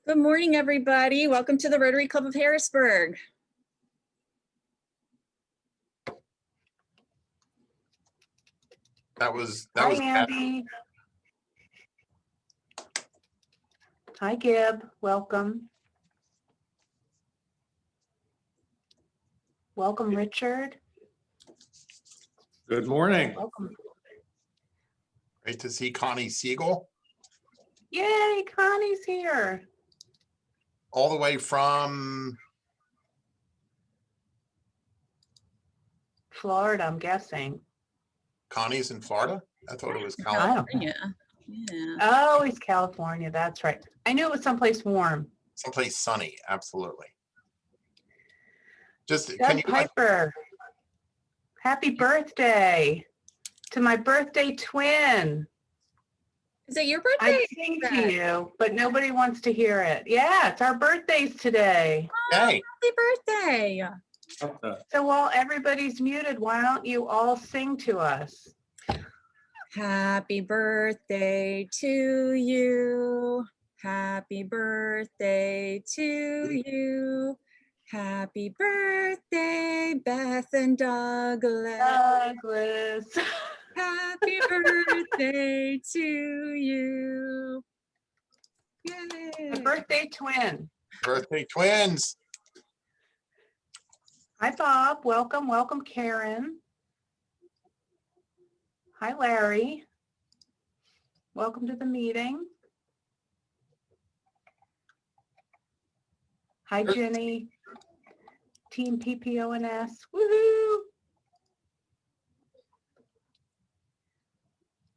Good morning, everybody. Welcome to the Rotary Club of Harrisburg. That was Hi, Andy. Hi, Gib. Welcome. Welcome, Richard. Good morning. Welcome. great to see Connie Siegel Yay, Connie's here. all the way from Florida, I'm guessing. Connie's in Florida. I thought it was I California. don't know. Yeah. Oh, it's California. That's right. I knew it was someplace warm. Someplace sunny. Absolutely. Just Doug can you Piper, happy birthday to my birthday twin. Is it your I birthday? sing to you, but nobody wants to hear it. Yeah, it's our birthdays today. Hey, Happy birthday. So while everybody's muted, why don't you all sing to us? Happy birthday to you. Happy birthday to you. Happy birthday, Beth and Douglas. Douglas. Happy birthday to you. Yay. My birthday twin. birthday twins. Hi, Bob. Welcome. Welcome, Karen. Hi, Larry. Welcome to the meeting. Hi, Jenny. Team PPONS. Woohoo!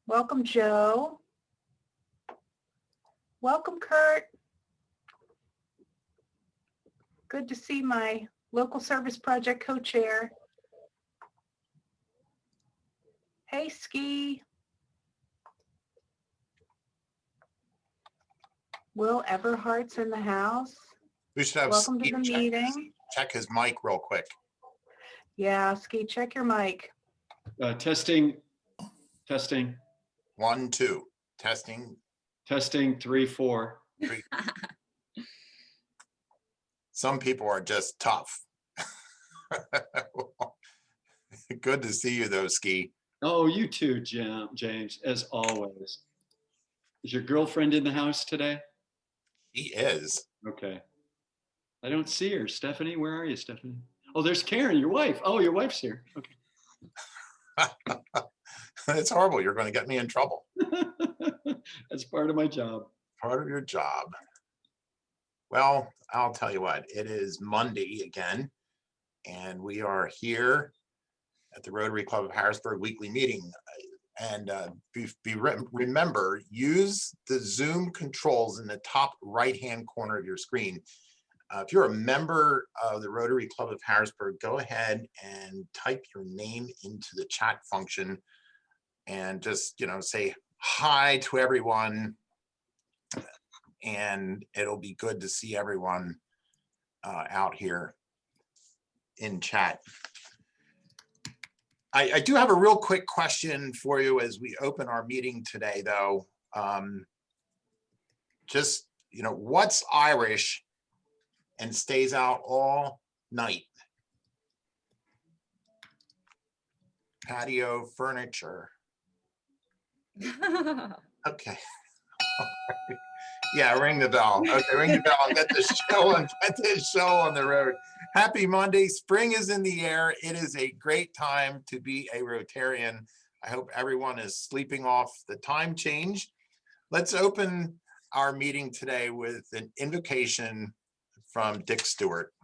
Welcome, Joe. Welcome, Kurt. Good to see my local service project co-chair. Hey, Ski. Will Everhart's in the house. We should have Welcome to Steve the meeting. check his mic real quick. Yeah, Ski, check your mic. Testing. 1, 2, testing. 3, 4. Some people are just tough. Good to see you though, Ski. Oh, you too, James, as always. Is your girlfriend in the house today? He is. Okay. I don't see her. Stephanie, where are you, Stephanie? Oh, there's Karen, your wife. Oh, your wife's here. Okay. It's horrible. You're going to get me in trouble. That's part of my job. Part of your job. Well, I'll tell you what, it is Monday again, and we are here at the Rotary Club of Harrisburg weekly meeting. And remember, use the Zoom controls in the top right-hand corner of your screen. If you're a member of the Rotary Club of Harrisburg, go ahead and type your name into the chat function and just, say hi to everyone. And it'll be good to see everyone out here in chat. I do have a real quick question for you as we open our meeting today, though. Just, what's Irish and stays out all night? Patio furniture. Okay. Yeah, ring the bell. Okay, ring the bell and get this show on the road. Happy Monday. Spring is in the air. It is a great time to be a Rotarian. I hope everyone is sleeping off the time change. Let's open our meeting today with an invocation from Dick Stewart.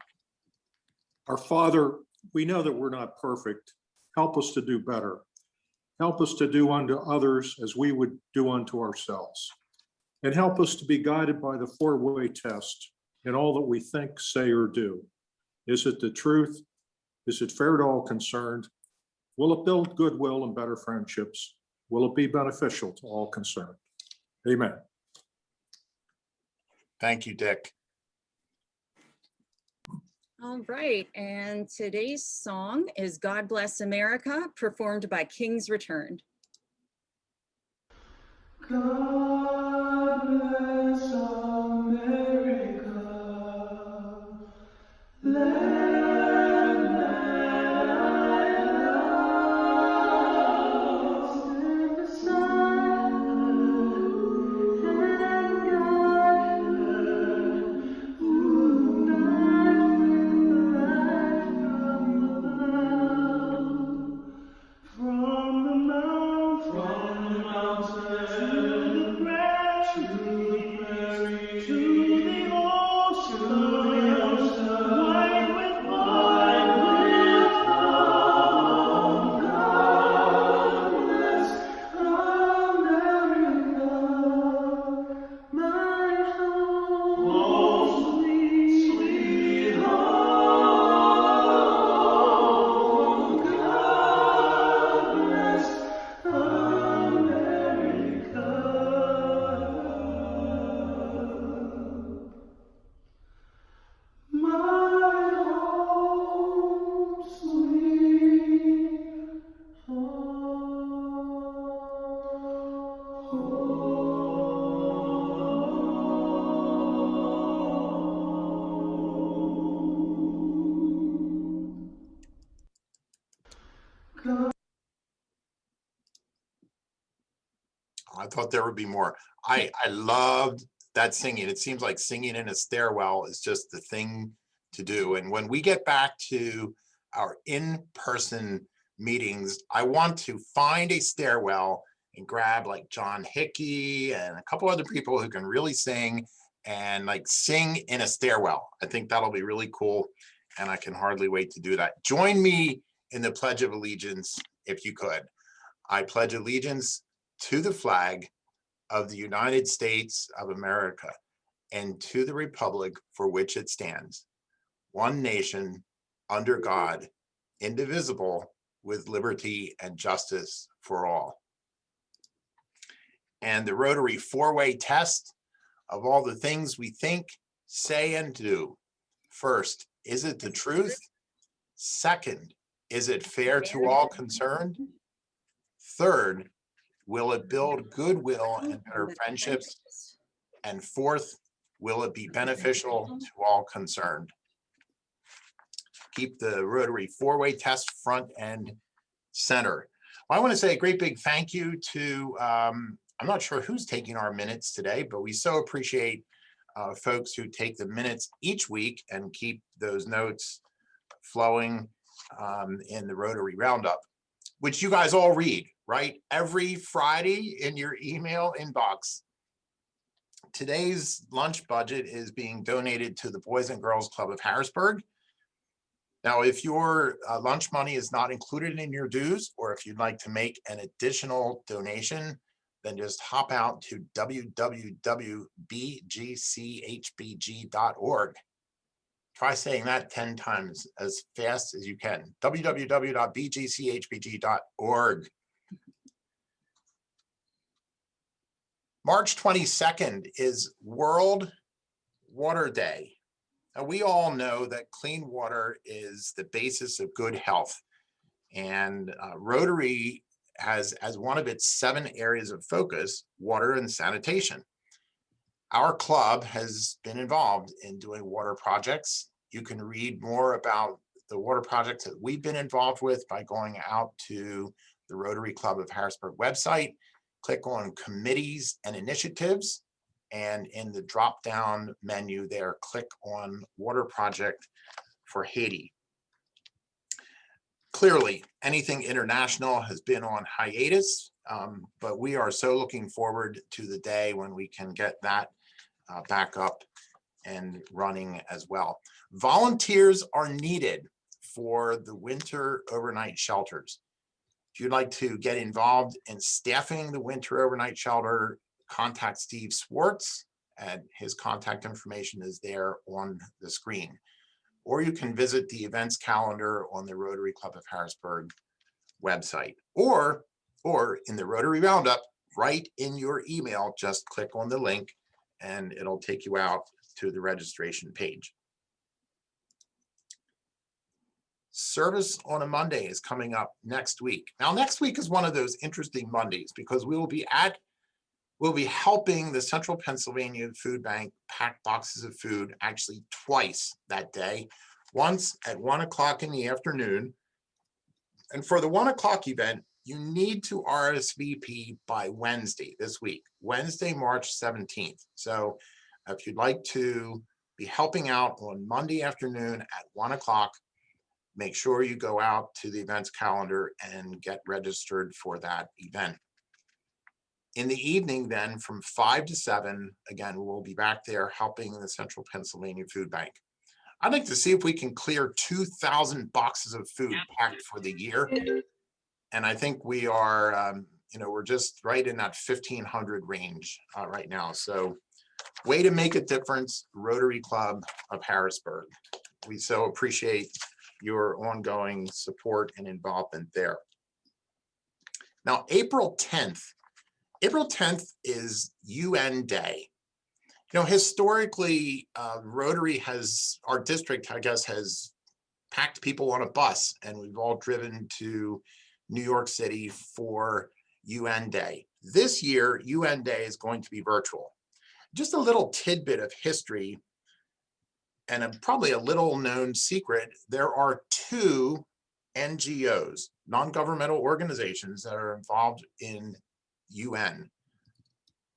Our Father, we know that we're not perfect. Help us to do better. Help us to do unto others as we would do unto ourselves. And help us to be guided by the four-way test in all that we think, say, or do. Is it the truth? Is it fair to all concerned? Will it build goodwill and better friendships? Will it be beneficial to all concerned? Amen. Thank you, Dick. All right, and today's song is God Bless America, performed by Kings Returned. God bless America. thought there would be more. I loved that singing. It seems like singing in a stairwell is just the thing to do. And when we get back to our in-person meetings, I want to find a stairwell and grab like John Hickey and a couple other people who can really sing and like sing in a stairwell. I think that'll be really cool. And I can hardly wait to do that. Join me in the Pledge of Allegiance if you could. I pledge allegiance to the flag of the United States of America and to the republic for which it stands, one nation, under God, indivisible, with liberty and justice for all. And the Rotary four-way test of all the things we think, say, and do. First, is it the truth? Second, is it fair to all concerned? Third, will it build goodwill and better friendships? And fourth, will it be beneficial to all concerned? Keep the Rotary four-way test front and center. Well, I want to say a great big thank you to, I'm not sure who's taking our minutes today, but we so appreciate folks who take the minutes each week and keep those notes flowing in the Rotary Roundup, which you guys all read, right? Every Friday in your email inbox. Today's lunch budget is being donated to the Boys and Girls Club of Harrisburg. Now, if your lunch money is not included in your dues, or if you'd like to make an additional donation, then just hop out to www.bgchbg.org. Try saying that 10 times as fast as you can. www.bgchbg.org. March 22nd is World Water Day. Now, we all know that clean water is the basis of good health. And Rotary has as one of its 7 areas of focus, water and sanitation. Our club has been involved in doing water projects. You can read more about the water projects that we've been involved with by going out to the Rotary Club of Harrisburg website, click on committees and initiatives, and in the drop-down menu there, click on water project for Haiti. Clearly, anything international has been on hiatus, but we are so looking forward to the day when we can get that back up and running as well. Volunteers are needed for the winter overnight shelters. If you'd like to get involved in staffing the winter overnight shelter, contact Steve Swartz, and his contact information is there on the screen. Or you can visit the events calendar on the Rotary Club of Harrisburg website, or in the Rotary Roundup, right in your email, just click on the link and it'll take you out to the registration page. Service on a Monday is coming up next week. Now, next week is one of those interesting Mondays because we'll be helping the Central Pennsylvania Food Bank pack boxes of food actually twice that day, once at 1 o'clock in the afternoon. And for the 1 o'clock event, you need to RSVP by Wednesday this week, Wednesday, March 17th. So if you'd like to be helping out on Monday afternoon at 1 o'clock, make sure you go out to the events calendar and get registered for that event. In the evening then, from 5 to 7, again, we'll be back there helping the Central Pennsylvania Food Bank. I'd like to see if we can clear 2,000 boxes of food packed for the year. And I think we are, we're just right in that 1,500 range right now. So way to make a difference, Rotary Club of Harrisburg. We so appreciate your ongoing support and involvement there. Now, April 10th is UN Day. You know, historically, Rotary our district, I guess, has packed people on a bus and we've all driven to New York City for UN Day. This year, UN Day is going to be virtual. Just a little tidbit of history and probably a little known secret, there are 2 NGOs, non-governmental organizations that are involved in UN.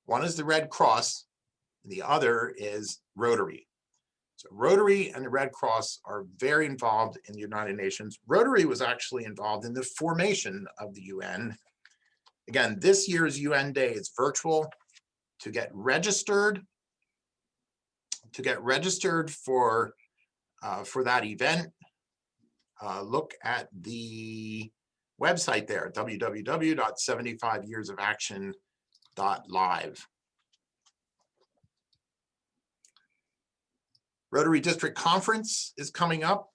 One is the Red Cross, and the other is Rotary. So Rotary and the Red Cross are very involved in the United Nations. Rotary was actually involved in the formation of the UN. Again, this year's UN Day is virtual. To get registered for that event, look at the website there, www.75yearsofaction.live. Rotary District Conference is coming up.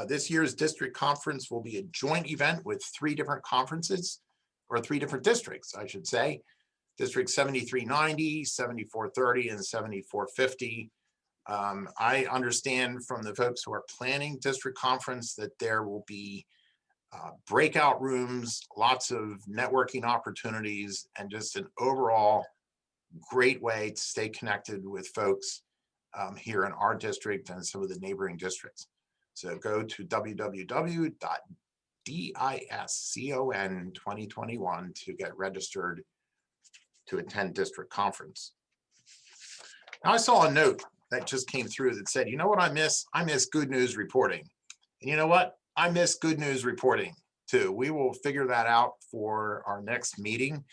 This year's district conference will be a joint event with three different conferences, or three different districts, I should say. District 7390, 7430, and 7450. I understand from the folks who are planning district conference that there will be breakout rooms, lots of networking opportunities, and just an overall great way to stay connected with folks here in our district and some of the neighboring districts. So go to www.discon2021 to get registered to attend district conference. Now I saw a note that just came through that said, you know what I miss? I miss good news reporting. And you know what? I miss good news reporting too. We will figure that out for our next meeting.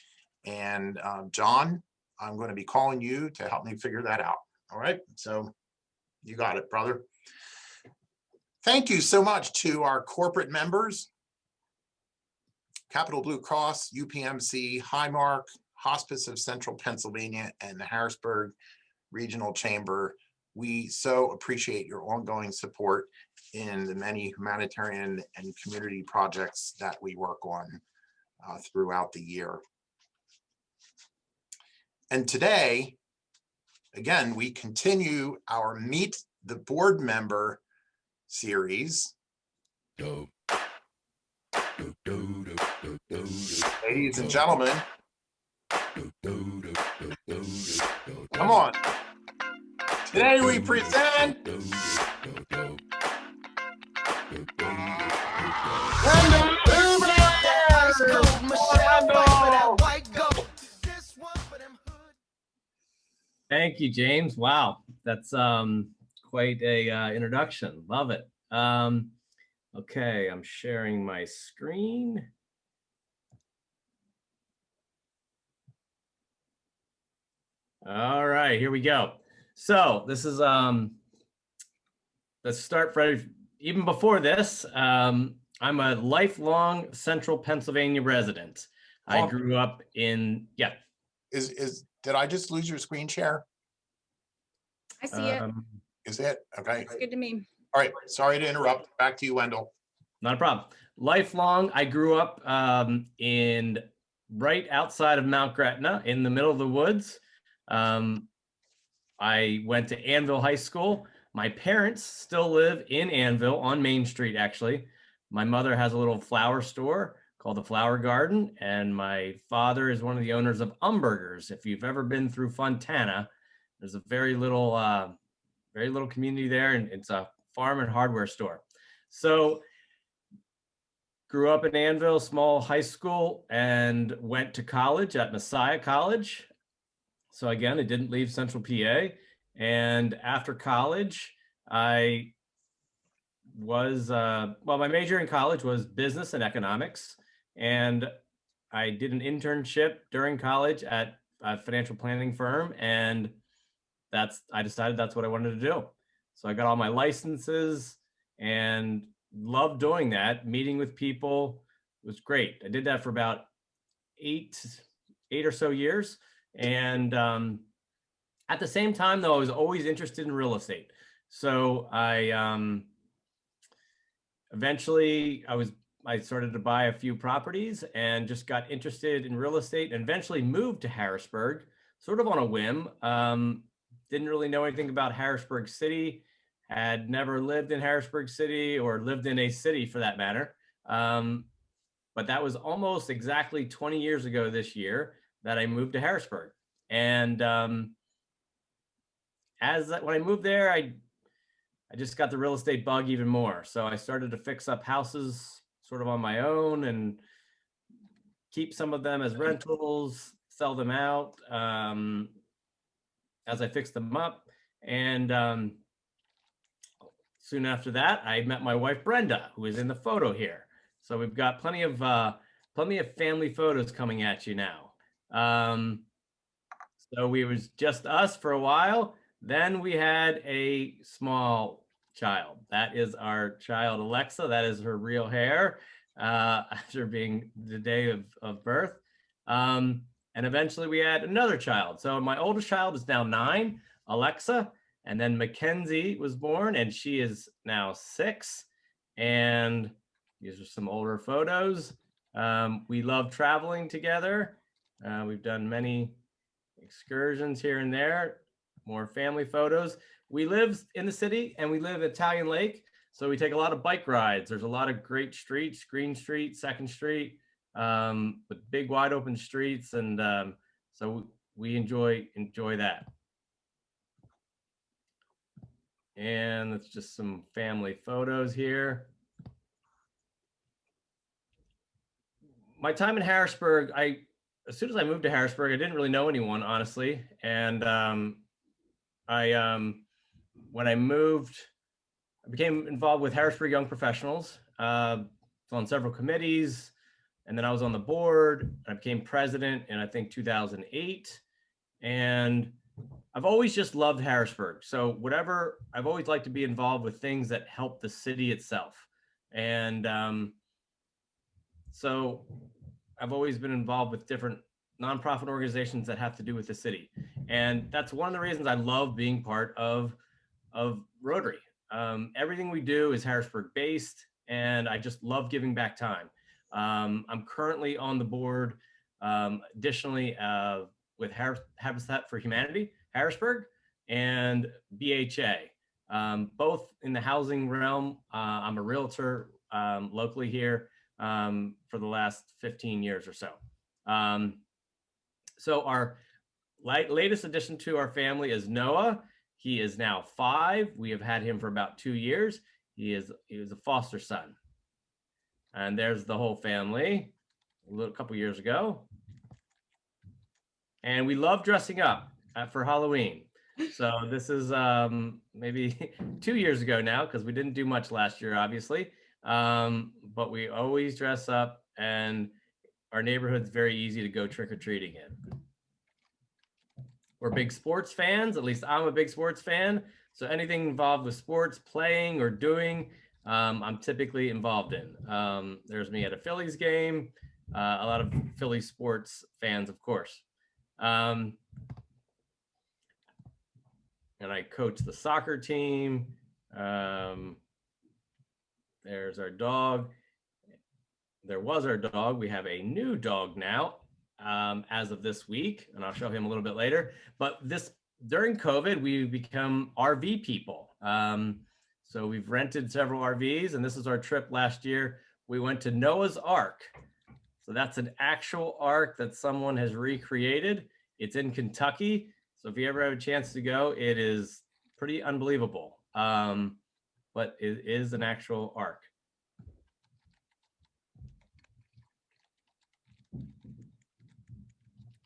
And John, I'm going to be calling you to help me figure that out. All right, so you got it, brother. Thank you so much to our corporate members, Capital Blue Cross, UPMC, Highmark, Hospice of Central Pennsylvania, and the Harrisburg Regional Chamber. We so appreciate your ongoing support in the many humanitarian and community projects that we work on throughout the year. And today, again, we continue our Meet the Board Member series. Ladies and gentlemen, come on. Today we present Wendell Hoover! Thank you, James. Wow, that's quite a introduction. Love it. Okay, I'm sharing my screen. All right, here we go. So this is let's start, Fred. Even before this, I'm a lifelong Central Pennsylvania resident. I grew up in, yeah. Did I just lose your screen share? I see it. Is it? Okay. It's good to me. All right. Sorry to interrupt. Back to you, Wendell. Not a problem. Lifelong, I grew up in right outside of Mount Gretna in the middle of the woods. I went to Annville High School. My parents still live in Annville on Main Street, actually. My mother has a little flower store called the Flower Garden, and my father is one of the owners of Umburgers. If you've ever been through Fontana, there's a very little community there, and it's a farm and hardware store. So grew up in Annville, small high school, and went to college at Messiah College. So again, I didn't leave Central PA. And after college, I was, my major in college was business and economics. And I did an internship during college at a financial planning firm. And I decided that's what I wanted to do. So I got all my licenses and loved doing that. Meeting with people was great. I did that for about eight or so years. And at the same time, though, I was always interested in real estate. So I eventually I started to buy a few properties and just got interested in real estate, and eventually moved to Harrisburg, sort of on a whim. Didn't really know anything about Harrisburg City, had never lived in Harrisburg City or lived in a city for that matter. But that was almost exactly 20 years ago this year that I moved to Harrisburg. And when I moved there, I just got the real estate bug even more. So I started to fix up houses sort of on my own and keep some of them as rentals, sell them out as I fixed them up. And soon after that, I met my wife, Brenda, who is in the photo here. So we've got plenty of family photos coming at you now. So we was just us for a while. Then we had a small child. That is our child, Alexa. That is her real hair after being the day of birth. And eventually we had another child. So my oldest child is now 9, Alexa. And then Mackenzie was born, and she is now 6. And these are some older photos. We love traveling together. We've done many excursions here and there, more family photos. We live in the city and we live at Italian Lake. So we take a lot of bike rides. There's a lot of great streets, Green Street, 2nd Street, with big wide open streets. And so we enjoy that. And that's just some family photos here. My time in Harrisburg, as soon as I moved to Harrisburg, I didn't really know anyone, honestly. And when I moved, I became involved with Harrisburg Young Professionals. On several committees, and then I was on the board. I became president in, I think, 2008. And I've always just loved Harrisburg. So I've always liked to be involved with things that help the city itself. And so I've always been involved with different nonprofit organizations that have to do with the city. And that's one of the reasons I love being part of Rotary. Everything we do is Harrisburg based, and I just love giving back time. I'm currently on the board, additionally, with Habitat for Humanity, Harrisburg, and BHA, both in the housing realm. I'm a realtor locally here for the last 15 years or so. So our latest addition to our family is Noah. He is now 5. We have had him for about 2 years. He was a foster son. And there's the whole family a couple years ago. And we love dressing up for Halloween. So this is maybe 2 years ago now, because we didn't do much last year, obviously. But we always dress up, and our neighborhood's very easy to go trick-or-treating in. We're big sports fans. At least I'm a big sports fan. So anything involved with sports, playing or doing, I'm typically involved in. There's me at a Phillies game, a lot of Philly sports fans, of course. And I coach the soccer team. There's our dog. There was our dog. We have a new dog now, as of this week, and I'll show him a little bit later. But during COVID, we've become RV people. So we've rented several RVs, and this is our trip last year. We went to Noah's Ark. So that's an actual ark that someone has recreated. It's in Kentucky. So if you ever have a chance to go, it is pretty unbelievable. But it is an actual ark.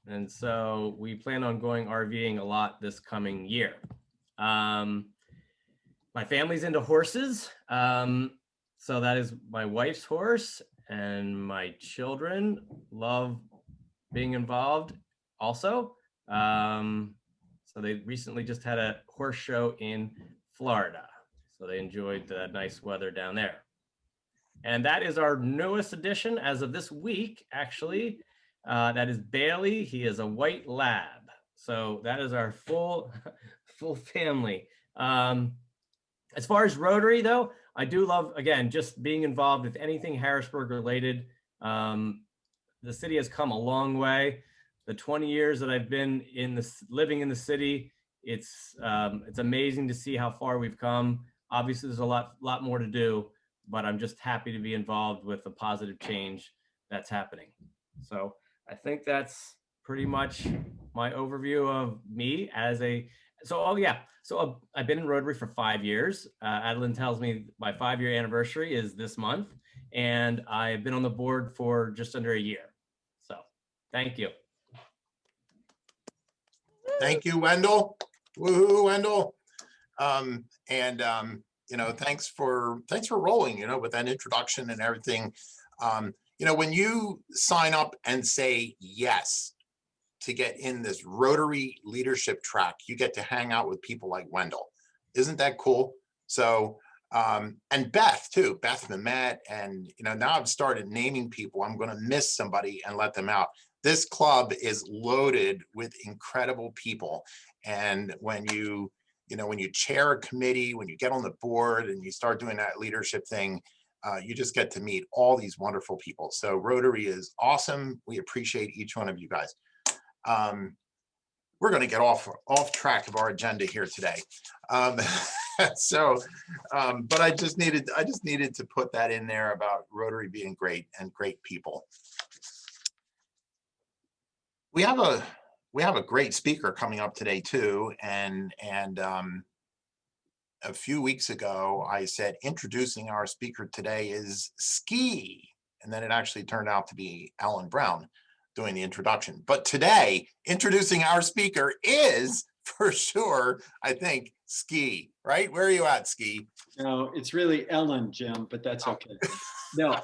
And so we plan on going RVing a lot this coming year. My family's into horses. So that is my wife's horse, and my children love being involved also. So they recently just had a horse show in Florida. So they enjoyed the nice weather down there. And that is our newest addition as of this week, actually. That is Bailey. He is a white lab. So that is our full family. As far as Rotary, though, I do love, again, just being involved with anything Harrisburg related. The city has come a long way. The 20 years that I've been living in the city, it's amazing to see how far we've come. Obviously, there's a lot more to do, but I'm just happy to be involved with the positive change that's happening. So I think that's pretty much my overview of me So I've been in Rotary for 5 years. Adeline tells me my 5-year anniversary is this month, and I've been on the board for just under a year. So thank you. Thank you, Wendell. Woohoo, Wendell. Thanks for rolling, with that introduction and everything. When you sign up and say yes to get in this Rotary leadership track, you get to hang out with people like Wendell. Isn't that cool? So, and Beth too, Beth Mamet, and now I've started naming people. I'm going to miss somebody and let them out. This club is loaded with incredible people. And when you chair a committee, when you get on the board and you start doing that leadership thing, you just get to meet all these wonderful people. So Rotary is awesome. We appreciate each one of you guys. We're going to get off track of our agenda here today. But I just needed to put that in there about Rotary being great and great people. We have a great speaker coming up today too, and a few weeks ago I said introducing our speaker today is Ski, and then it actually turned out to be Alan Brown doing the introduction. But today, introducing our speaker is for sure, I think, Ski, right? Where are you at, Ski? No, it's really Ellen, Jim, but that's okay. No.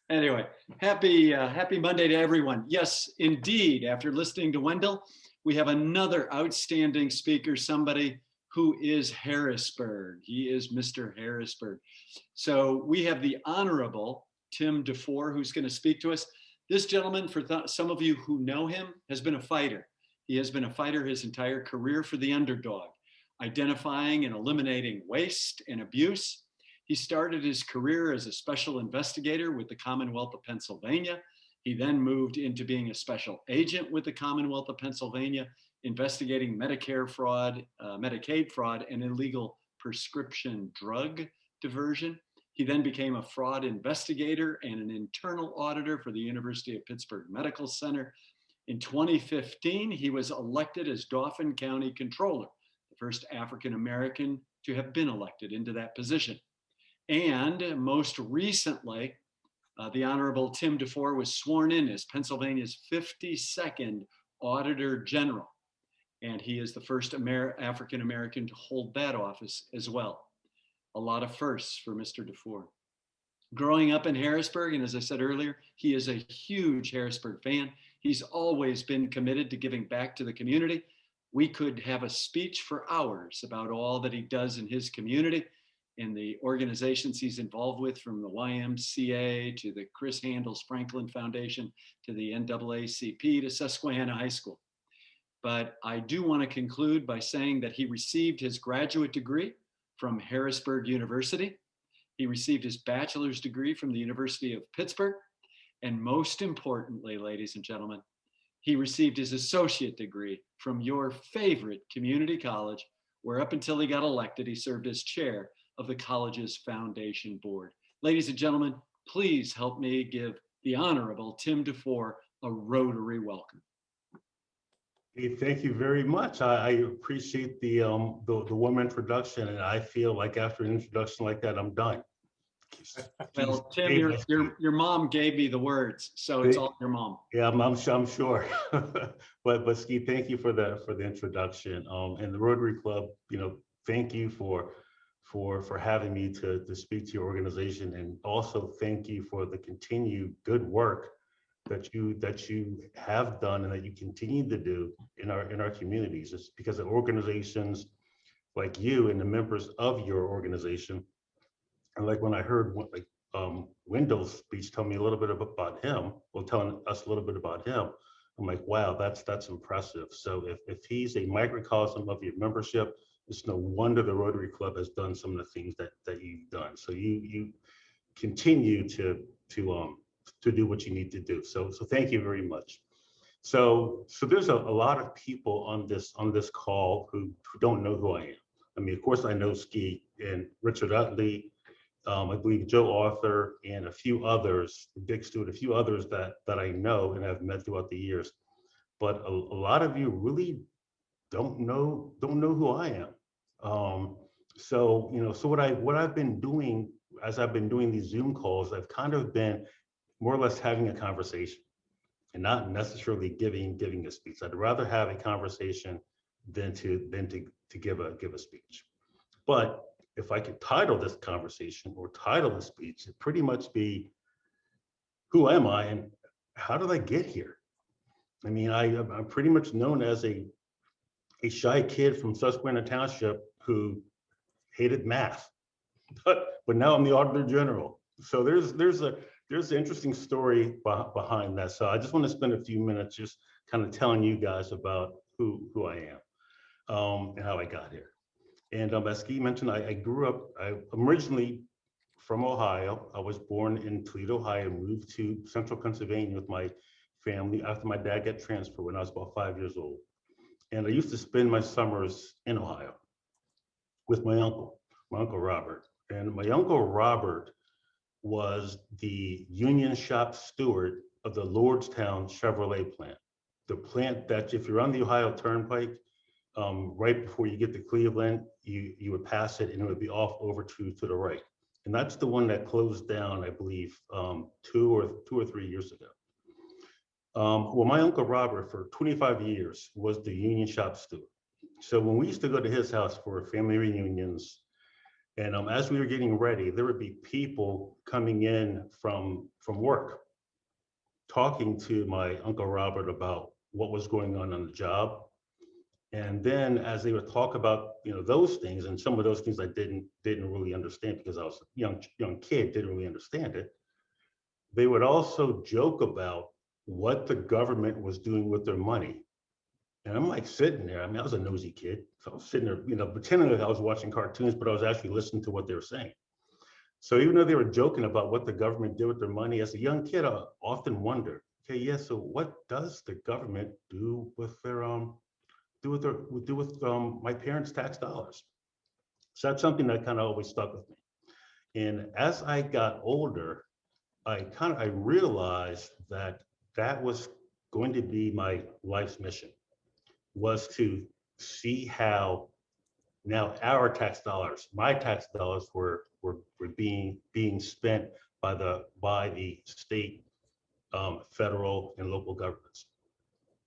Anyway, happy Monday to everyone. Yes, indeed. After listening to Wendell, we have another outstanding speaker, somebody who is Harrisburg. He is Mr. Harrisburg. So we have the Honorable Tim DeFoor, who's going to speak to us. This gentleman, for some of you who know him, has been a fighter. He has been a fighter his entire career for the underdog, identifying and eliminating waste and abuse. He started his career as a special investigator with the Commonwealth of Pennsylvania. He then moved into being a special agent with the Commonwealth of Pennsylvania, investigating Medicare fraud, Medicaid fraud, and illegal prescription drug diversion. He then became a fraud investigator and an internal auditor for the University of Pittsburgh Medical Center. In 2015, he was elected as Dauphin County Controller, the first African-American to have been elected into that position. And most recently, the Honorable Tim DeFoor was sworn in as Pennsylvania's 52nd Auditor General. And he is the first African-American to hold that office as well. A lot of firsts for Mr. DeFoor. Growing up in Harrisburg, and as I said earlier, he is a huge Harrisburg fan. He's always been committed to giving back to the community. We could have a speech for hours about all that he does in his community and the organizations he's involved with, from the YMCA to the Chris Handel's Franklin Foundation to the NAACP to Susquehanna High School. But I do want to conclude by saying that he received his graduate degree from Harrisburg University. He received his bachelor's degree from the University of Pittsburgh. And most importantly, ladies and gentlemen, he received his associate degree from your favorite community college, where up until he got elected, he served as chair of the college's foundation board. Ladies and gentlemen, please help me give the Honorable Tim DeFoor a Rotary welcome. Hey, thank you very much. I appreciate the warm introduction, and I feel like after an introduction like that, I'm done. Well, Tim, your mom gave me the words, so it's all your mom. Yeah, I'm sure. but Ski, thank you for the introduction. And the Rotary Club, thank you for having me to speak to your organization, and also thank you for the continued good work that you have done and that you continue to do in our communities. It's because of organizations like you and the members of your organization. And like when I heard Wendell's speech tell me a little bit about him, well, telling us a little bit about him, I'm like, wow, that's impressive. So if he's a microcosm of your membership, it's no wonder the Rotary Club has done some of the things that you've done. So you continue to do what you need to do. So thank you very much. So there's a lot of people on this call who don't know who I am. I mean, of course, I know Ski and Richard Utley, I believe Joe Arthur, and a few others, Dick Stewart, a few others that I know and have met throughout the years. But a lot of you really don't know who I am. So what I've been doing as I've been doing these Zoom calls, I've kind of been more or less having a conversation. and not necessarily giving a speech. I'd rather have a conversation than to give a speech. But if I could title this conversation or title the speech, it'd pretty much be, who am I and how did I get here? I mean, I'm pretty much known as a shy kid from Susquehanna Township who hated math, but now I'm the Auditor General. So there's an interesting story behind that. So I just want to spend a few minutes just kind of telling you guys about who I am and how I got here. And as Guy mentioned, I'm originally from Ohio. I was born in Toledo, Ohio, moved to central Pennsylvania with my family after my dad got transferred when I was about 5 years old. And I used to spend my summers in Ohio with my uncle Robert. And my uncle Robert was the union shop steward of the Lordstown Chevrolet plant. The plant that, if you're on the Ohio Turnpike, right before you get to Cleveland, you would pass it and it would be off over to the right. And that's the one that closed down, I believe, 2 or 3 years ago. Well, my Uncle Robert for 25 years was the union shop steward. So when we used to go to his house for family reunions, and as we were getting ready, there would be people coming in from work, talking to my Uncle Robert about what was going on the job. And then as they would talk about, those things, and some of those things I didn't really understand because I was a young kid, didn't really understand it. They would also joke about what the government was doing with their money. And I'm like sitting there, I was a nosy kid. So I was sitting there, pretending that I was watching cartoons, but I was actually listening to what they were saying. So even though they were joking about what the government did with their money, as a young kid, I often wondered, okay, yeah, so what does the government do with their my parents' tax dollars? So that's something that kind of always stuck with me. And as I got older, I realized that was going to be my life's mission, was to see how now our tax dollars, my tax dollars were being spent by the state, federal, and local governments.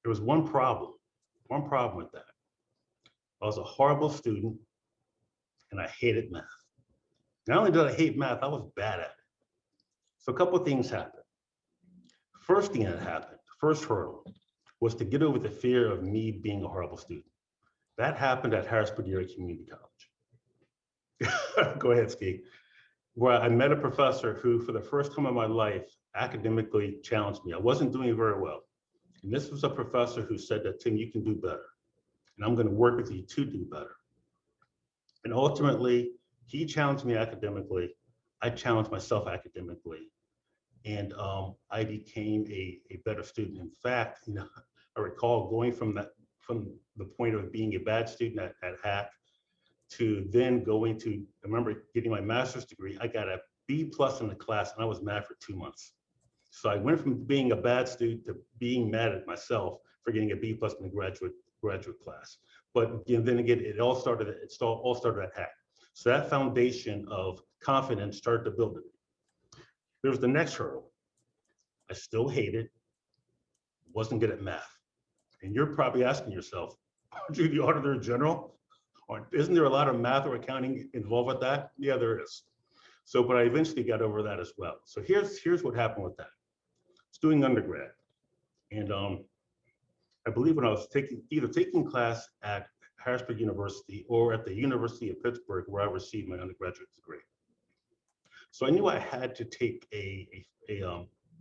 There was one problem with that. I was a horrible student and I hated math. Not only did I hate math, I was bad at it. So a couple of things happened. First thing that happened, first hurdle, was to get over the fear of me being a horrible student. That happened at Harrisburg Community College. Go ahead, Ski. Where I met a professor who, for the first time in my life, academically challenged me. I wasn't doing very well. And this was a professor who said that, Tim, you can do better. And I'm going to work with you to do better. And ultimately, he challenged me academically. I challenged myself academically. And I became a better student. In fact, I recall going from the point of being a bad student at Hack to then going to, I remember getting my master's degree. I got a B+ in the class and I was mad for 2 months. So I went from being a bad student to being mad at myself for getting a B+ in the graduate class. But then again, it all started at Hack. So that foundation of confidence started to build it. There was the next hurdle. I still hated, wasn't good at math. And you're probably asking yourself, aren't you the Auditor General? Or isn't there a lot of math or accounting involved with that? Yeah, there is. So, but I eventually got over that as well. So here's what happened with that. I was doing undergrad. And I believe when I was taking class at Harrisburg University or at the University of Pittsburgh, where I received my undergraduate degree. So I knew I had to take a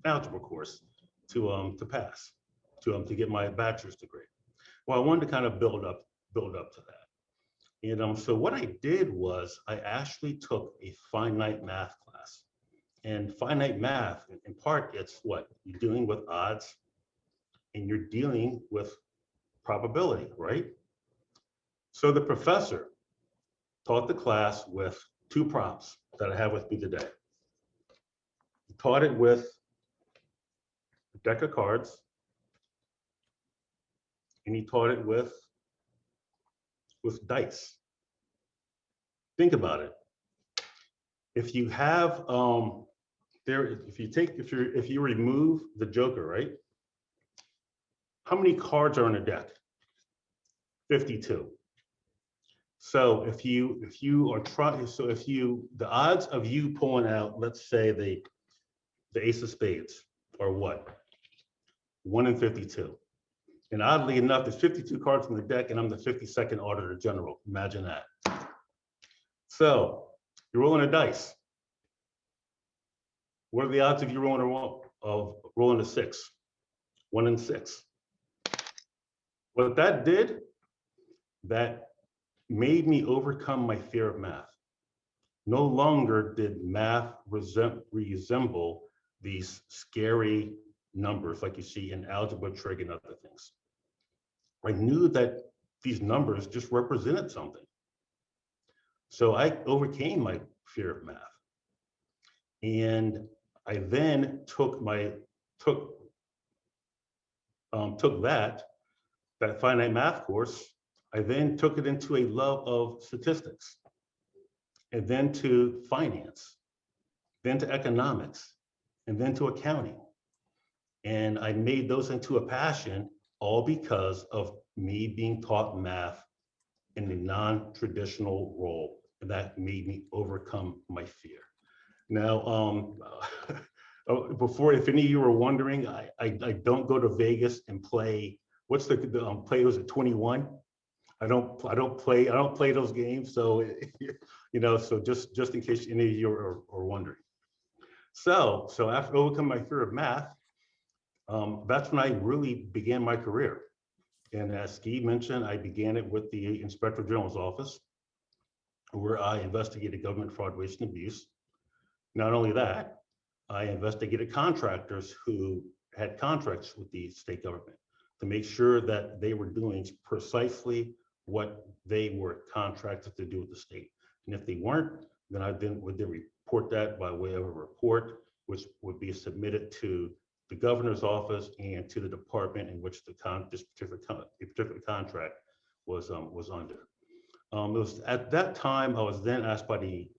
algebra course to pass, to get my bachelor's degree. Well, I wanted to kind of build up to that. And so what I did was I actually took a finite math class. And finite math, in part, it's what? You're dealing with odds and you're dealing with probability, right? So the professor taught the class with 2 prompts that I have with me today. He taught it with a deck of cards, and he taught it with dice. Think about it. If you have if you remove the joker, right? how many cards are on the deck? 52. So if you are trying, so if the odds of you pulling out, let's say the ace of spades are what? 1 in 52. And oddly enough, there's 52 cards on the deck and I'm the 52nd Auditor General. Imagine that. So you're rolling a dice. What are the odds of you rolling a 6? 1 in 6. What that did, that made me overcome my fear of math. No longer did math resemble these scary numbers like you see in algebra, trig, and other things. I knew that these numbers just represented something. So I overcame my fear of math. And I then took that finite math course, I then took it into a love of statistics, and then to finance, then to economics, and then to accounting. And I made those into a passion, all because of me being taught math in a non-traditional role. And that made me overcome my fear. Now, before, if any of you were wondering, I don't go to Vegas and play. What's the play? Was it 21? I don't play those games. So so just in case any of you are wondering. So after overcoming my fear of math, that's when I really began my career. And as Steve mentioned, I began it with the Inspector General's office, where I investigated government fraud, waste, and abuse. Not only that, I investigated contractors who had contracts with the state government to make sure that they were doing precisely what they were contracted to do with the state. And if they weren't, then I would report that by way of a report, which would be submitted to the governor's office and to the department in which this particular contract was under. It was at that time I was then asked by the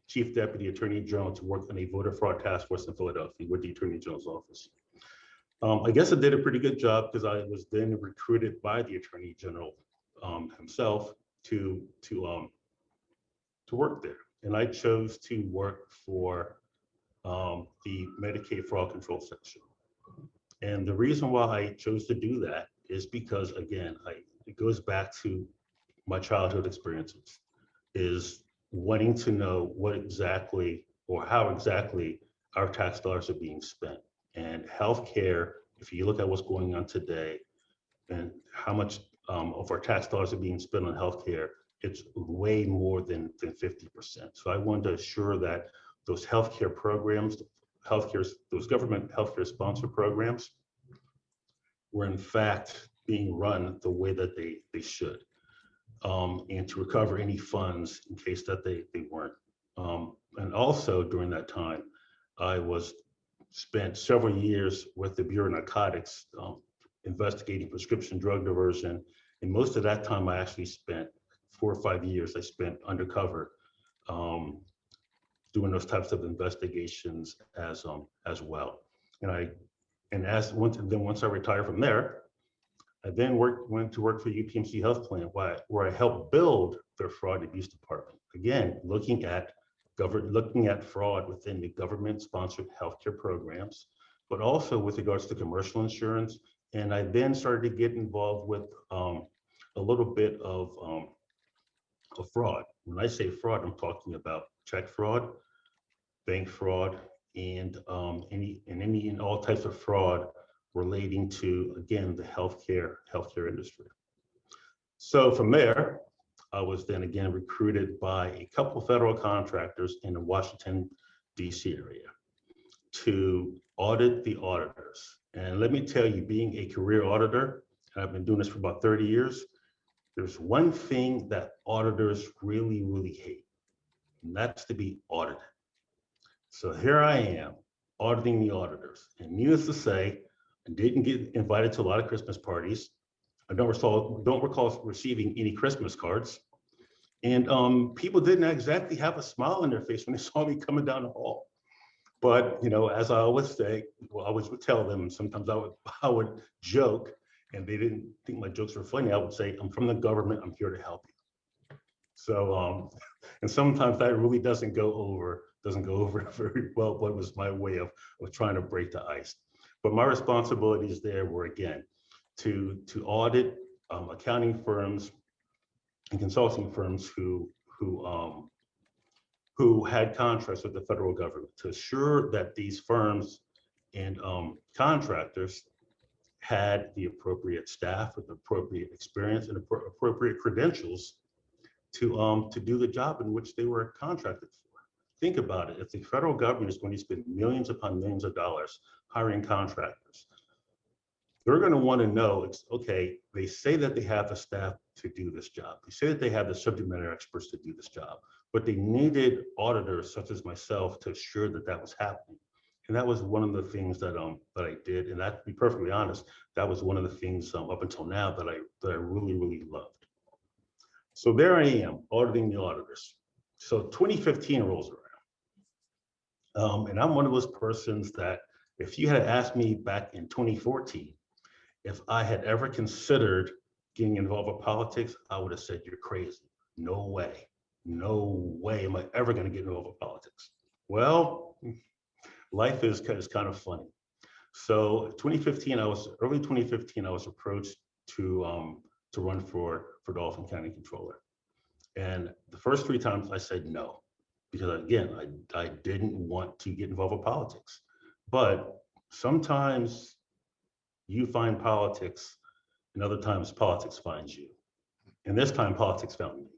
Chief Deputy Attorney General to work on a voter fraud task force in Philadelphia with the Attorney General's office. I guess I did a pretty good job because I was then recruited by the Attorney General himself to work there, and I chose to work for the Medicaid fraud control section. And the reason why I chose to do that is because, again, it goes back to my childhood experiences, is wanting to know what exactly or how exactly our tax dollars are being spent. And healthcare, if you look at what's going on today and how much of our tax dollars are being spent on healthcare, it's way more than 50%. So I wanted to assure that those healthcare programs, those government healthcare sponsor programs were in fact being run the way that they should, and to recover any funds in case that they weren't. And also during that time, I spent several years with the Bureau of Narcotics, investigating prescription drug diversion. And most of that time I actually spent 4 or 5 years I spent undercover, doing those types of investigations as well. Once I retired from there, I then went to work for UPMC Health Plan, where I helped build their fraud and abuse department. Again, looking at fraud within the government-sponsored healthcare programs, but also with regards to commercial insurance. And I then started to get involved with a little bit of fraud. When I say fraud, I'm talking about check fraud, bank fraud, and all types of fraud relating to, again, the healthcare industry. So from there, I was then again recruited by a couple of federal contractors in the Washington, D.C. area to audit the auditors. And let me tell you, being a career auditor, and I've been doing this for about 30 years, there's one thing that auditors really, really hate, and that's to be audited. So here I am auditing the auditors. And needless to say, I didn't get invited to a lot of Christmas parties. I don't recall receiving any Christmas cards. And people didn't exactly have a smile on their face when they saw me coming down the hall. But, you know, as I always say, well, I always would tell them, and sometimes I would joke, and they didn't think my jokes were funny. I would say, I'm from the government, I'm here to help you. So, and sometimes that really doesn't go over very well, but it was my way of trying to break the ice. But my responsibilities there were, again, to audit accounting firms and consulting firms who had contracts with the federal government, to assure that these firms and contractors had the appropriate staff with appropriate experience and appropriate credentials to do the job in which they were contracted for. Think about it. If the federal government is going to spend millions upon millions of dollars hiring contractors, they're going to want to know, okay, they say that they have the staff to do this job. They say that they have the subject matter experts to do this job, but they needed auditors such as myself to assure that that was happening. And that was one of the things that I did. And that, to be perfectly honest, that was one of the things up until now that I really, really loved. So there I am, auditing the auditors. So 2015 rolls around. And I'm one of those persons that if you had asked me back in 2014, if I had ever considered getting involved with politics, I would have said, you're crazy. No way. No way am I ever going to get involved with politics. Well, life is kind of funny. So early 2015, I was approached to run for Dauphin County Controller. And the first 3 times I said no, because again, I didn't want to get involved with politics. But sometimes you find politics, and other times politics finds you. And this time politics found me.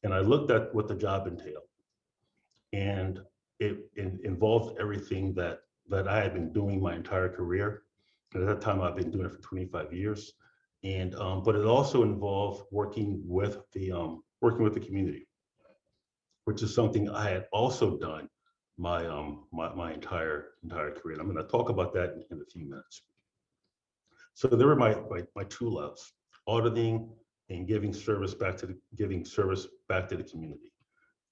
And I looked at what the job entailed, and it involved everything that I had been doing my entire career. And at that time, I've been doing it for 25 years. And but it also involved working with the community, which is something I had also done my entire career. And I'm going to talk about that in a few minutes. So there were my 2 loves: auditing and giving service back to the community.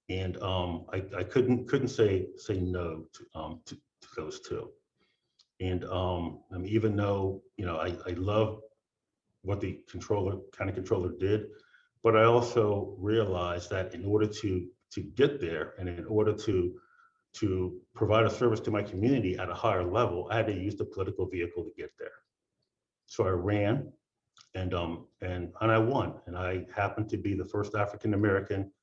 And I couldn't say no to those 2. And I mean, even though, you know, I love what the county controller did, but I also realized that in order to get there, and in order to provide a service to my community at a higher level, I had to use the political vehicle to get there. So I ran, and I won. And I happened to be the first African American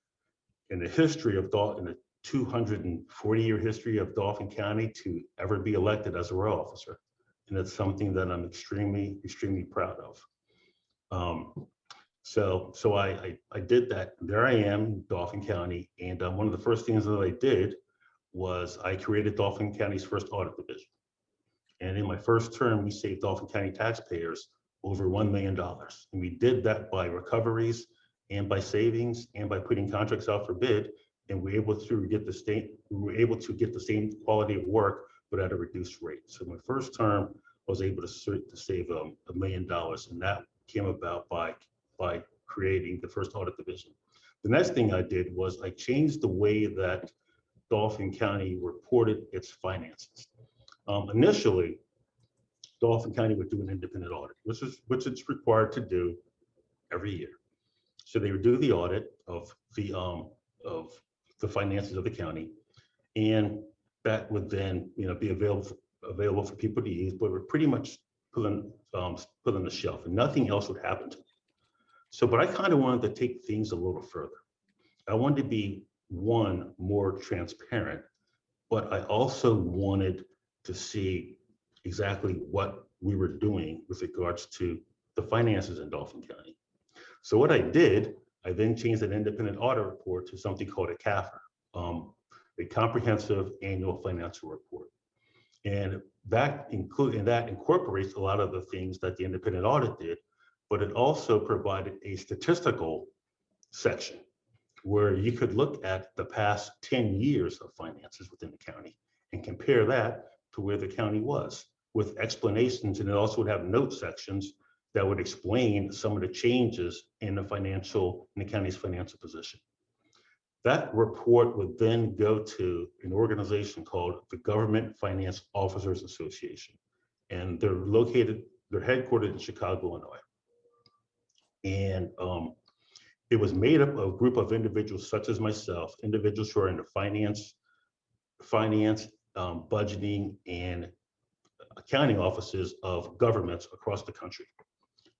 in the history of in the 240-year history of Dauphin County to ever be elected as a royal officer. And it's something that I'm extremely, extremely proud of. So I did that. There I am in Dauphin County. And one of the first things that I did was I created Dauphin County's first audit division. And in my first term, we saved Dauphin County taxpayers over $1 million. And we did that by recoveries and by savings and by putting contracts out for bid. And we were able to get the same quality of work, but at a reduced rate. So my first term, I was able to save $1 million. And that came about by creating the first audit division. The next thing I did was I changed the way that Dauphin County reported its finances. Initially, Dauphin County would do an independent audit, which it's required to do every year. So they would do the audit of the finances of the county, and that would then, you know, be available for people to use, but we're pretty much put on the shelf, and nothing else would happen to it. So, but I kind of wanted to take things a little further. I wanted to be, one, more transparent, but I also wanted to see exactly what we were doing with regards to the finances in Dauphin County. So what I did, I then changed an independent audit report to something called a CAFR, a comprehensive annual financial report. And that incorporates a lot of the things that the independent audit did, but it also provided a statistical section where you could look at the past 10 years of finances within the county and compare that to where the county was, with explanations. And it also would have note sections that would explain some of the changes in the county's financial position. That report would then go to an organization called the Government Finance Officers Association. And they're headquartered in Chicago, Illinois. And it was made up of a group of individuals such as myself, individuals who are in the finance, budgeting, and accounting offices of governments across the country.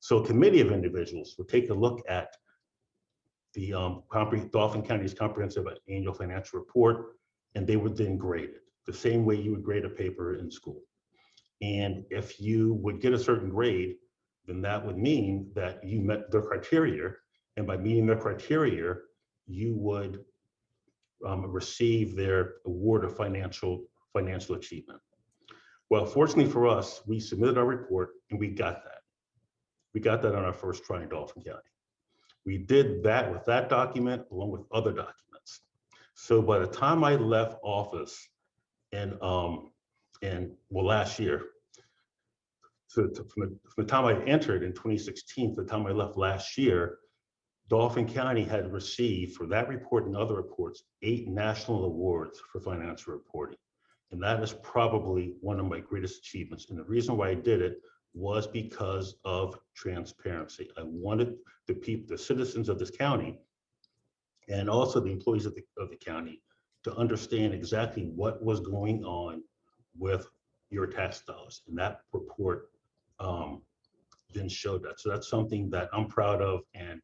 So a committee of individuals would take a look at the Dauphin County's comprehensive annual financial report, and they would then grade it the same way you would grade a paper in school. And if you would get a certain grade, then that would mean that you met their criteria. And by meeting their criteria, you would receive their award of financial achievement. Well, fortunately for us, we submitted our report and we got that. We got that on our first try in Dauphin County. We did that with that document along with other documents. So by the time I left office last year, so from the time I entered in 2016 to the time I left last year, Dauphin County had received, for that report and other reports, 8 national awards for financial reporting. And that is probably one of my greatest achievements. And the reason why I did it was because of transparency. I wanted the people, the citizens of this county, and also the employees of the county, to understand exactly what was going on with your tax dollars. And that report then showed that. So that's something that I'm proud of, and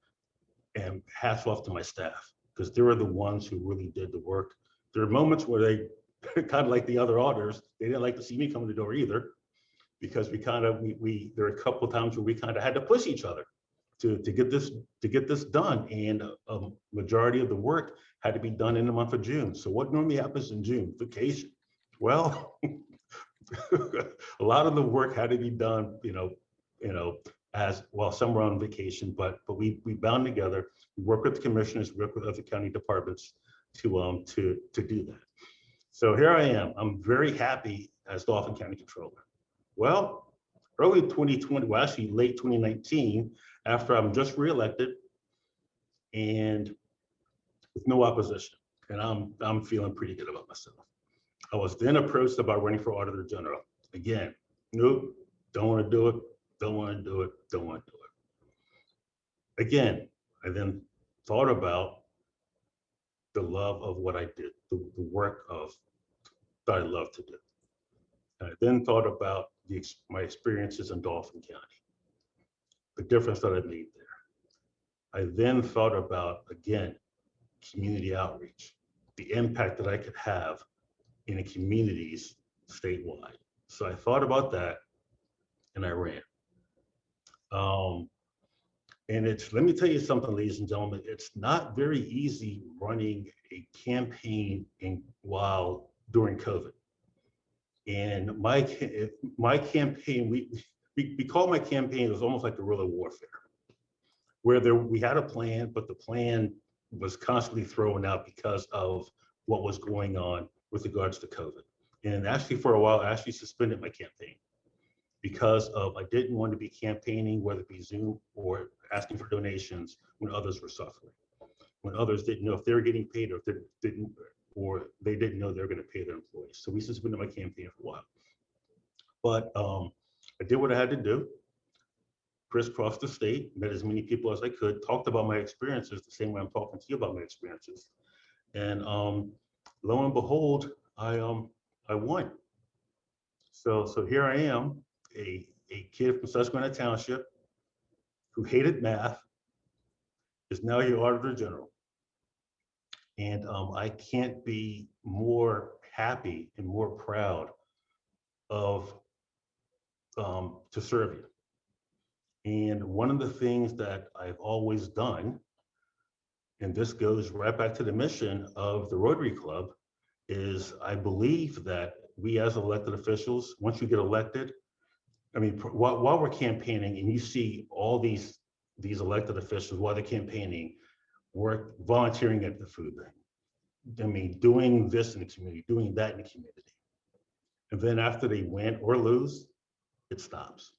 hats off to my staff, because they were the ones who really did the work. There are moments where they kind of like the other auditors, they didn't like to see me come in the door either, because there were a couple of times where we kind of had to push each other to get this done, and a majority of the work had to be done in the month of June. So what normally happens in June? Vacation. Well, a lot of the work had to be done, as well, some were on vacation, but we bound together. We work with the commissioners, work with other county departments to do that. So here I am. I'm very happy as Dauphin County Controller. Well, early 2020, well, actually late 2019, after I'm just reelected and with no opposition, and I'm feeling pretty good about myself. I was then approached about running for Auditor General. Again, nope, don't want to do it, don't want to do it, don't want to do it. Again, I then thought about the love of what I did, the work that I love to do. And I then thought about my experiences in Dauphin County, the difference that I made there. I then thought about, again, community outreach, the impact that I could have in the communities statewide. So I thought about that and I ran. And let me tell you something, ladies and gentlemen, it's not very easy running a campaign during COVID. And my campaign, we call my campaign, it was almost like guerrilla warfare, where we had a plan, but the plan was constantly thrown out because of what was going on with regards to COVID. And actually for a while, I actually suspended my campaign because I didn't want to be campaigning, whether it be Zoom or asking for donations when others were suffering, when others didn't know if they were getting paid or they didn't know they were going to pay their employees. So we suspended my campaign for a while. But I did what I had to do, crisscrossed the state, met as many people as I could, talked about my experiences the same way I'm talking to you about my experiences. And lo and behold, I won. So here I am, a kid from Susquehanna Township who hated math, is now your Auditor General. And I can't be more happy and more proud of to serve you. And one of the things that I've always done, and this goes right back to the mission of the Rotary Club, is I believe that we as elected officials, once you get elected, I mean, while we're campaigning and you see all these elected officials while they're campaigning, work volunteering at the food bank. I mean, doing this in the community, doing that in the community. And then after they win or lose, it stops.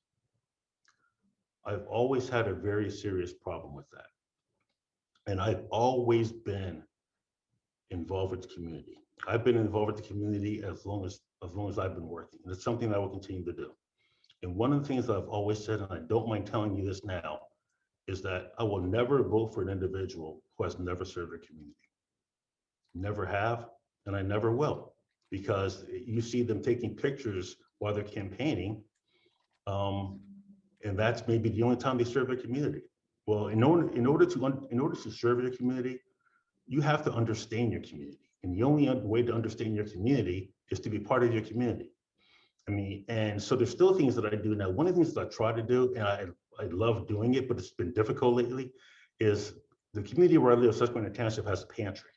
I've always had a very serious problem with that. And I've always been involved with the community. I've been involved with the community as long as I've been working, and it's something that I will continue to do. And one of the things that I've always said, and I don't mind telling you this now, is that I will never vote for an individual who has never served their community. Never have, and I never will, because you see them taking pictures while they're campaigning, and that's maybe the only time they serve their community. Well, in order to serve your community, you have to understand your community, and the only way to understand your community is to be part of your community. I mean, and so there's still things that I do now. One of the things that I try to do, and I love doing it, but it's been difficult lately, is the community where I live, Susquehanna Township, has a pantry.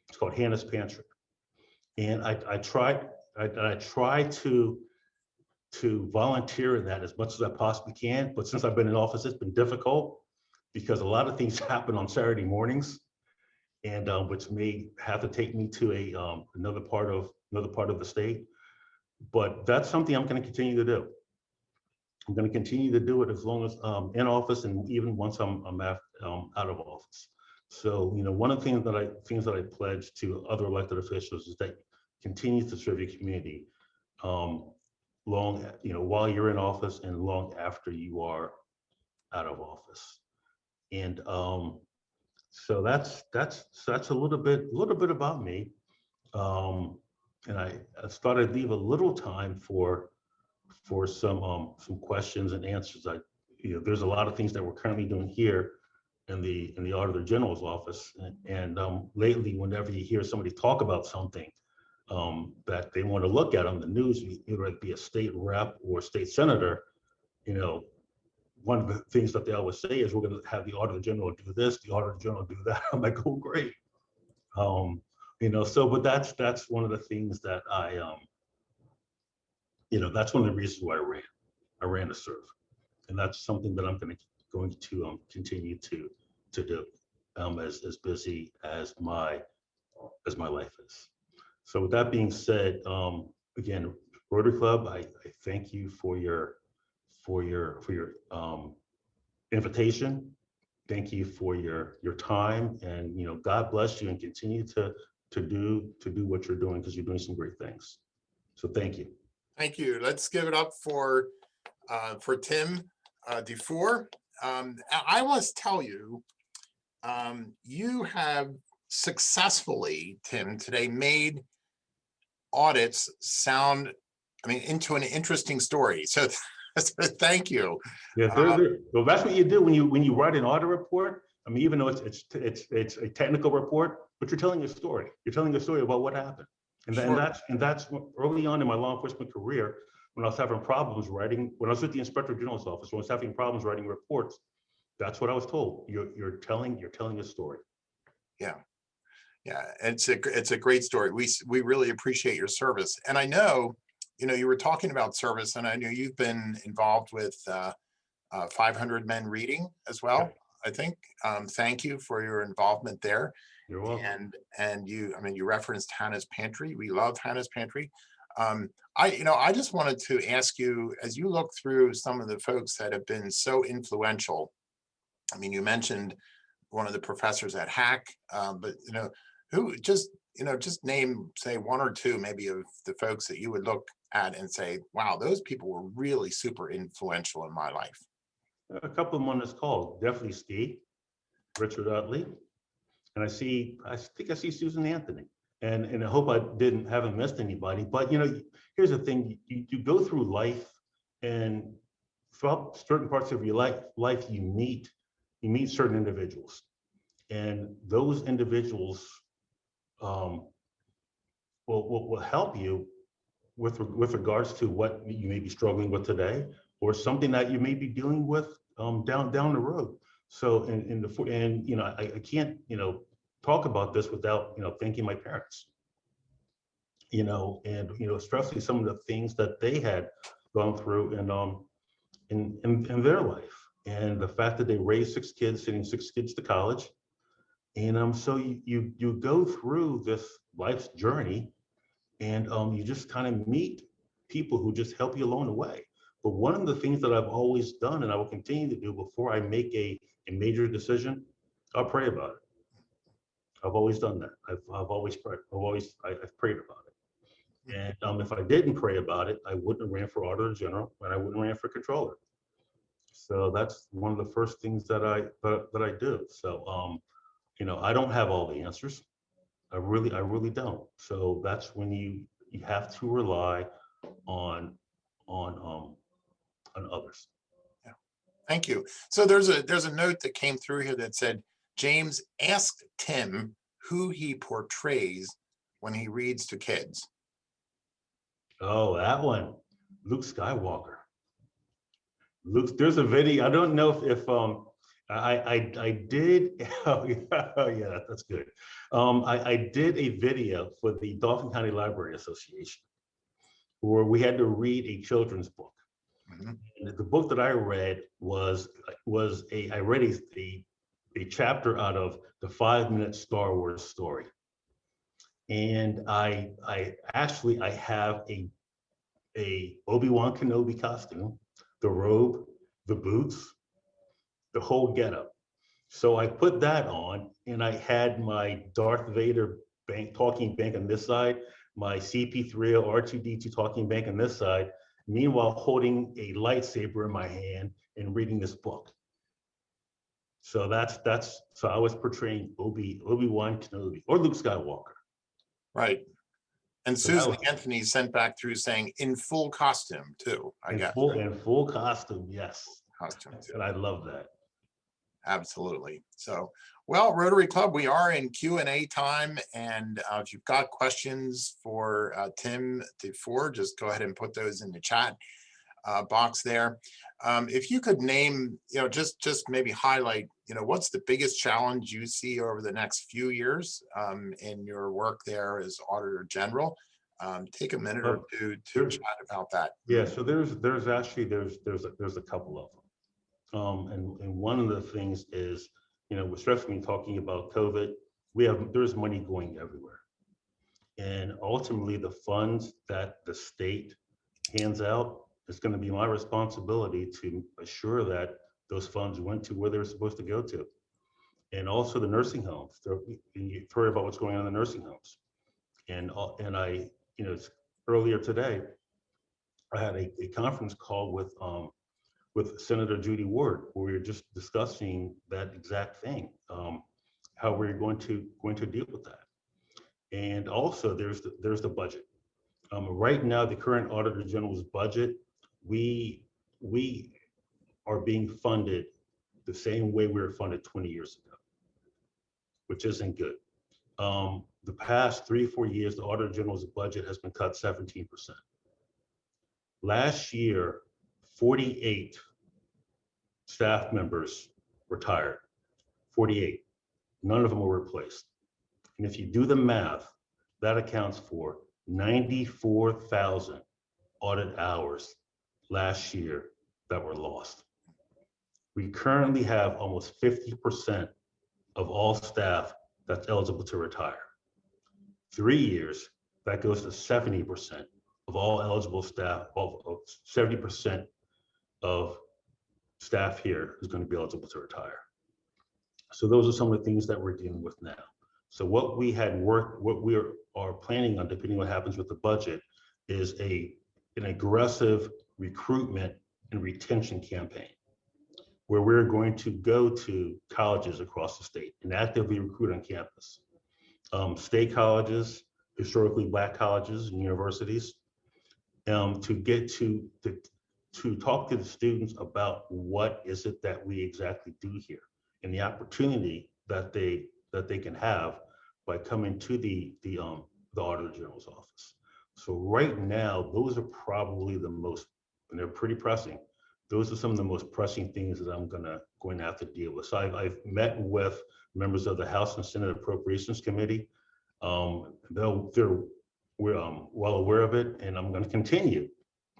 It's called Hannah's Pantry. And I try to volunteer in that as much as I possibly can. But since I've been in office, it's been difficult because a lot of things happen on Saturday mornings, and which may have to take me to another part of the state. But that's something I'm going to continue to do. I'm going to continue to do it as long as in office, and even once I'm out of office. So, you know, one of the things that I pledge to other elected officials is that continue to serve your community long, you know, while you're in office and long after you are out of office. And so that's a little bit about me. And I thought I'd leave a little time for some questions and answers. There's a lot of things that we're currently doing here in the Auditor General's office, and lately, whenever you hear somebody talk about something that they want to look at on the news, either it be a state rep or a state senator, you know, one of the things that they always say is, we're going to have the Auditor General do this, the Auditor General do that. I'm like, oh, great. You know, so, but that's one of the things that you know, that's one of the reasons why I ran to serve, and that's something that I'm going to continue to do, as busy as my life is. So with that being said, again, Rotary Club, I thank you for your invitation. Thank you for your time, and, you know, God bless you, and continue to do what you're doing, because you're doing some great things. So thank you. Thank you. Let's give it up for Tim DeFoor. I must tell you, you have successfully, Tim, today made audits sound, I mean, into an interesting story. So thank you. Yeah, well, that's what you do when you write an audit report. I mean, even though it's a technical report, but you're telling a story. You're telling a story about what happened. And that's early on in my law enforcement career, when I was having problems writing, when I was with the Inspector General's office, when I was having problems writing reports, that's what I was told. You're telling a story. Yeah. Yeah, it's a great story. We really appreciate your service. And I know, you know, you were talking about service, and I know you've been involved with 500 Men Reading as well, yeah. I think. Thank you for your involvement there. You're welcome. And you referenced Hannah's Pantry. We love Hannah's Pantry. I just wanted to ask you, as you look through some of the folks that have been so influential, I mean, you mentioned one of the professors at Hack, but, you know, who just name, say, one or two maybe of the folks that you would look at and say, wow, those people were really super influential in my life. A couple of them on this call, definitely Ski, Richard Utley, and I think I see Susan Anthony, and I hope I haven't missed anybody. But, you know, here's the thing: you go through life, and throughout certain parts of your life, you meet certain individuals, and those individuals will help you with regards to what you may be struggling with today, or something that you may be dealing with down the road. So, and you know, I can't, you know, talk about this without, you know, thanking my parents, you know, and, you know, especially some of the things that they had gone through in their life, and the fact that they raised 6 kids, sending 6 kids to college. And so you go through this life's journey, and you just kind of meet people who just help you along the way. But one of the things that I've always done, and I will continue to do before I make a major decision, I'll pray about it. I've always done that. I've always prayed. I've prayed about it. And if I didn't pray about it, I wouldn't have ran for auditor general, and I wouldn't have ran for controller. So that's one of the first things that I do. So I don't have all the answers. I really don't. So that's when you have to rely on others. Yeah. Thank you. So there's a note that came through here that said, James asked Tim who he portrays when he reads to kids. Oh, that one, Luke Skywalker. There's a video. I don't know if I did. Oh yeah, that's good. I did a video for the Dauphin County Library Association where we had to read a children's book. Mhm. And the book that I read I read a chapter out of the 5-minute Star Wars story. And I have a Obi-Wan Kenobi costume, the robe, the boots, the whole getup. So I put that on, and I had my Darth Vader talking bank on this side, my CP3 or R2D2 talking bank on this side, meanwhile holding a lightsaber in my hand and reading this book. So so I was portraying Obi-Wan Kenobi or Luke Skywalker. Right. And So that Susan was- Anthony sent back through saying in full costume too, I guess. In full costume, yes. Costume too. And I love that. Absolutely. So, well, Rotary Club, we are in Q&A time. And if you've got questions for Tim DeFoor, just go ahead and put those in the chat box there. If you could name, just maybe highlight, what's the biggest challenge you see over the next few years in your work there as Auditor General. Take a minute or two to chat about that. Yeah, so there's a couple of them. And one of the things is, especially when talking about COVID, there's money going everywhere. And ultimately the funds that the state hands out, it's going to be my responsibility to assure that those funds went to where they're supposed to go to. And also the nursing homes. You've heard about what's going on in the nursing homes. And I, earlier today, I had a conference call with Senator Judy Ward, where we were just discussing that exact thing, how we're going to deal with that. And also there's the budget. Right now, the current Auditor General's budget, we are being funded the same way we were funded 20 years ago, which isn't good. The past 3 or 4 years, the Auditor General's budget has been cut 17%. Last year, 48 staff members retired, 48. None of them were replaced. And if you do the math, that accounts for 94,000 audit hours last year that were lost. We currently have almost 50% of all staff that's eligible to retire. 3 years, that goes to 70% of all eligible staff, 70% of staff here is going to be eligible to retire. So those are some of the things that we're dealing with now. So what we are planning on, depending on what happens with the budget, is an aggressive recruitment and retention campaign, where we're going to go to colleges across the state and actively recruit on campus. State colleges, historically Black colleges and universities, to talk to the students about what is it that we exactly do here and the opportunity that they can have by coming to the Auditor General's office. So right now, those are probably the most, and they're pretty pressing. Those are some of the most pressing things that I'm going to have to deal with. So I've met with members of the House and Senate Appropriations Committee. We're well aware of it, and I'm going to continue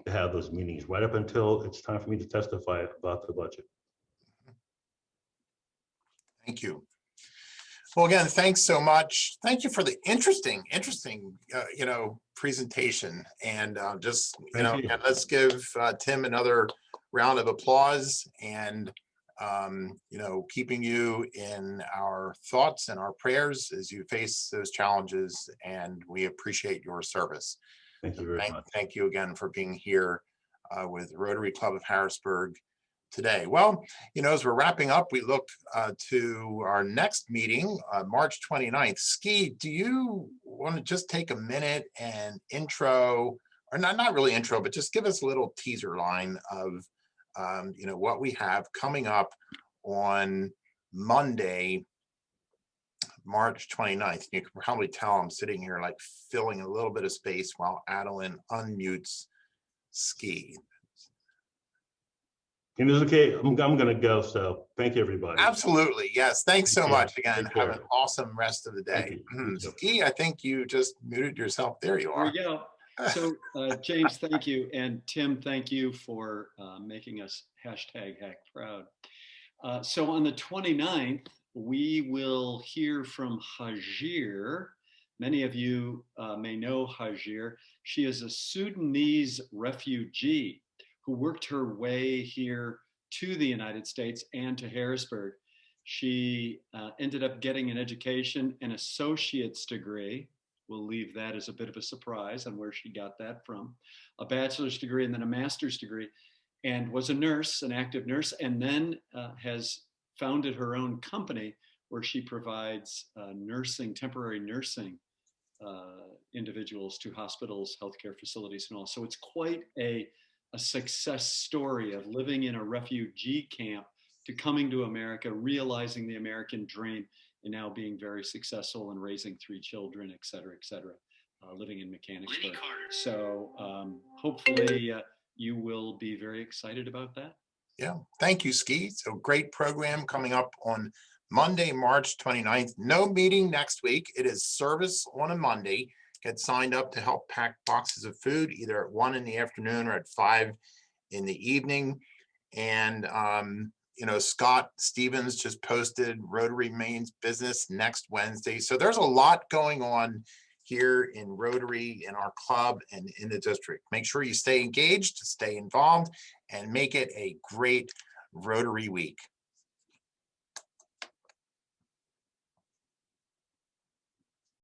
to have those meetings right up until it's time for me to testify about the budget. Thank you. Well, again, thanks so much. Thank you for the interesting, presentation. And Thank you. let's give Tim another round of applause. And keeping you in our thoughts and our prayers as you face those challenges, and we appreciate your service. Thank you very much. Thank you again for being here with Rotary Club of Harrisburg today. Well, as we're wrapping up, we look to our next meeting, March 29th. Ski, do you want to just take a minute and intro, or not really intro, but just give us a little teaser line of what we have coming up on Monday, March 29th. You can probably tell I'm sitting here like filling a little bit of space while Adeline unmutes Ski. And it's okay, I'm gonna go, so thank you, everybody. Absolutely, yes. Thanks so Take care. much again. Take Have care. an awesome rest of the Thank day. you. You too. Ski, I think you just muted yourself. There you There are. we go. So James, thank you. And Tim, thank you for making us #HackProud. So on the 29th, we will hear from Hajir. Many of you may know Hajir. She is a Sudanese refugee who worked her way here to the United States and to Harrisburg. She ended up getting an education, an associate's degree. We'll leave that as a bit of a surprise on where she got that from. A bachelor's degree and then a master's degree, and was a nurse, an active nurse, and then has founded her own company where she provides temporary nursing individuals to hospitals, healthcare facilities, and all. So it's quite a success story of living in a refugee camp to coming to America, realizing the American dream, and now being very successful in raising 3 children, et cetera, living in Mechanicsburg. So hopefully you will be very excited about that. Yeah, thank you, Ski. So great program coming up on Monday, March 29th. No meeting next week. It is service on a Monday. Get signed up to help pack boxes of food either at 1 in the afternoon or at 5 in the evening. And Scott Stevens just posted Rotary Maine's business next Wednesday. So there's a lot going on here in Rotary, in our club, and in the district. Make sure you stay engaged, stay involved, and make it a great Rotary week.